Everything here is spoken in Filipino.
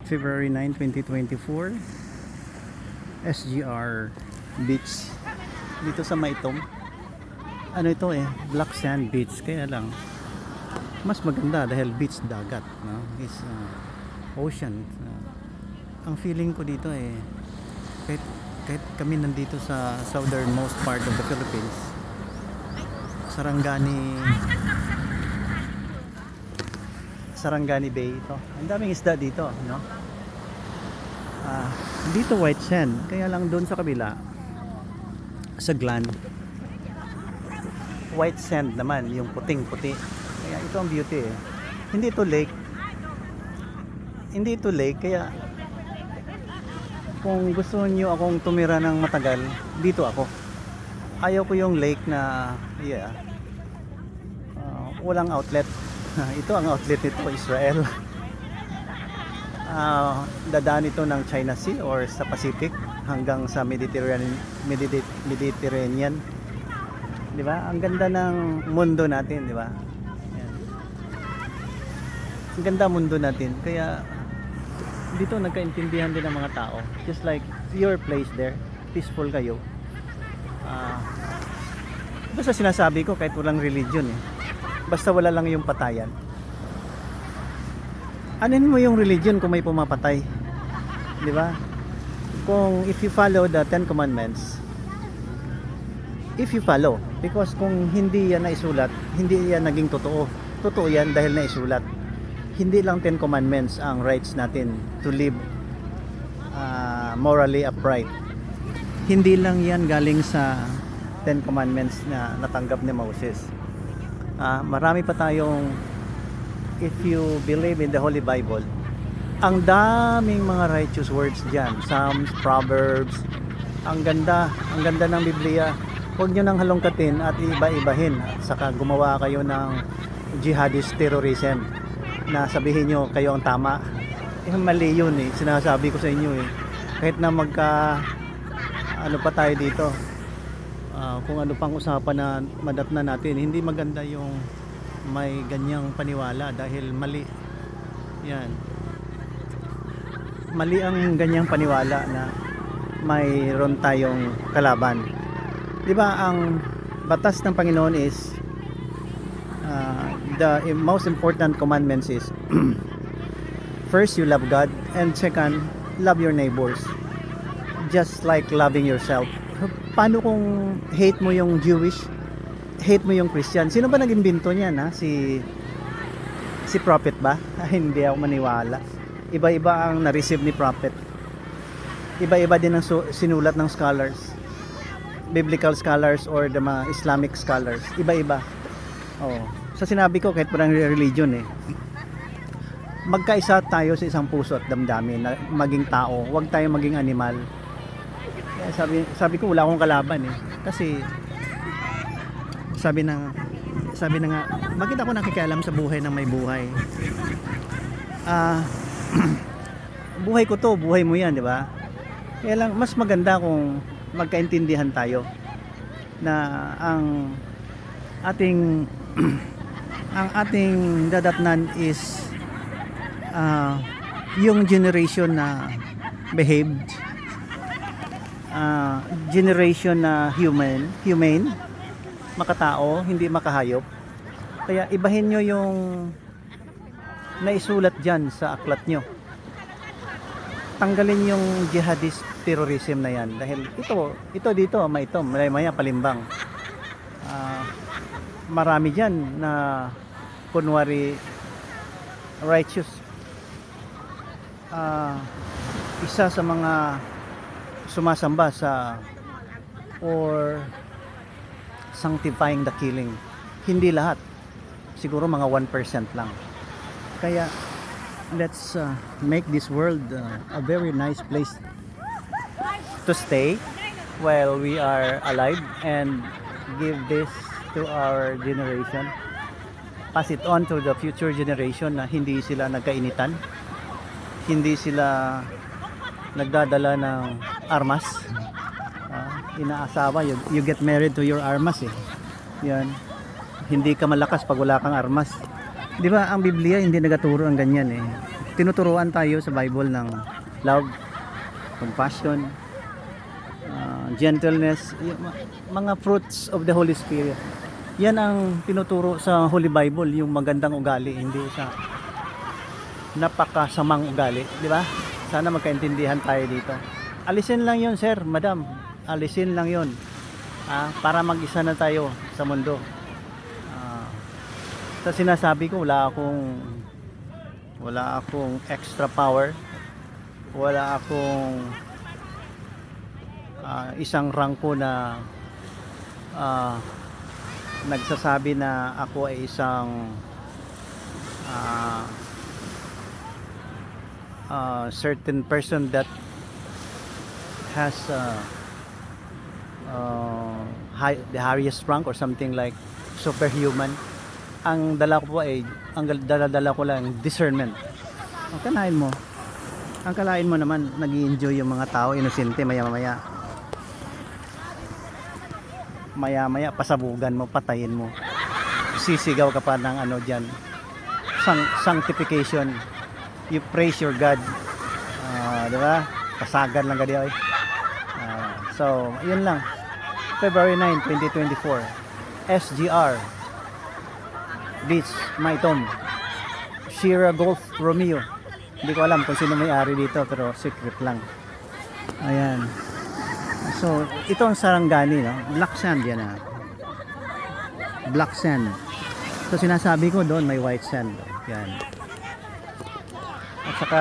February 9, 2024, SGR Beach dito sa Maitong. Ano ito black sand beach, kaya lang mas maganda dahil beach, dagat, no? Is ocean. Ang feeling ko dito kahit kami nandito sa southernmost part of the Philippines, Sarangani Bay ito. Ang daming isda dito, no? Dito white sand, kaya lang doon sa kabila sa Glan white sand naman, yung puting-puti. Kaya ito ang beauty Hindi ito lake, kaya kung gusto niyo akong tumira ng matagal, dito ako. Ayaw ko yung lake na walang outlet. Ito ang outlet nito, Israel. Dadaan ito ng China Sea or sa Pacific hanggang sa Mediterranean. Di ba? Ang ganda ng mundo natin, di ba? Yan. Ang ganda mundo natin. Kaya dito nagkaintindihan din ng mga tao. Just like your place there, peaceful kayo. Basta sinasabi ko kahit walang religion basta wala lang yung patayan. Anin mo yung religion kung may pumapatay? Di ba? Kung if you follow the 10 commandments, because kung hindi yan naisulat, hindi yan naging totoo. Totoo yan dahil naisulat. Hindi lang 10 commandments ang rights natin to live morally upright. Hindi lang yan galing sa 10 commandments na natanggap ni Moses. Marami pa tayong, if you believe in the Holy Bible, ang daming mga righteous words dyan. Psalms, Proverbs. Ang ganda ng Biblia. Huwag nyo nang halongkatin at iba-ibahin. At saka gumawa kayo ng jihadist terrorism na sabihin nyo kayo ang tama. Mali yun sinasabi ko sa inyo kahit na ano pa tayo dito, kung ano pang usapan na madatna natin, hindi maganda yung may ganyang paniwala dahil mali yan. Mali ang ganyang paniwala na mayroon tayong kalaban. Di ba ang batas ng Panginoon is the most important commandments is first, you love God, and second, love your neighbors just like loving yourself. Paano kung hate mo yung Jewish, hate mo yung Christian? Sino ba nag-imbento niyan si prophet ba? Hindi ako maniwala. Iba-iba ang na-receive ni prophet. Iba-iba din ang sinulat ng scholars, biblical scholars or the mga Islamic scholars. Iba-iba. Sa sinabi ko, kahit parang religion magkaisa tayo sa isang puso at damdamin na maging tao, huwag tayo maging animal. Kaya sabi ko wala akong kalaban kasi sabi na nga, bakit ako nakikialam sa buhay ng may buhay? Buhay ko to, buhay mo yan, di ba? Kaya lang mas maganda kung magkaintindihan tayo na ang ating dadatnan is yung generation na behaved, generation na humane, makatao, hindi makahayop. Kaya ibahin nyo yung naisulat dyan sa aklat nyo. Tanggalin yung jihadist terrorism na yan dahil ito dito maya palimbang. Marami dyan na kunwari righteous, isa sa mga sumasamba or sanctifying the killing. Hindi lahat, siguro mga 1% lang. Kaya let's make this world a very nice place to stay while we are alive and give this to our generation, pass it on to the future generation na hindi sila nagkainitan, hindi sila nagdadala ng armas. Inaasawa, you get married to your armas yan. Hindi ka malakas pag wala kang armas. Di ba ang Biblia hindi nagaturo ang ganyan tinuturuan tayo sa Bible ng love, compassion, gentleness, mga fruits of the Holy Spirit. Yan ang tinuturo sa Holy Bible, yung magandang ugali, hindi sa napakasamang ugali, di ba? Sana magkaintindihan tayo dito. Alisin lang yon, sir, madam. Alisin lang yon. Para mag-isa na tayo sa mundo. Sa sinasabi ko, wala akong extra power. Wala akong isang rangko na nagsasabi na ako ay isang certain person that has the highest rank or something like superhuman. Ang dala ko po ay dala ko lang discernment. Ang kalain mo naman nag-i-enjoy yung mga tao, inosente, maya pasabugan mo, patayin mo, sisigaw ka pa ng ano dyan, sanctification, you praise your God, diba, pasagan lang ka diya. So yun lang, February 9, 2024, SGR Beach, Maitom, Shira Golf Romeo. Hindi ko alam kung sino may-ari dito, pero secret lang. Ayan. So, ito ang Sarangani, no? Black sand yan, Black sand. So, sinasabi ko doon may white sand. Yan. At saka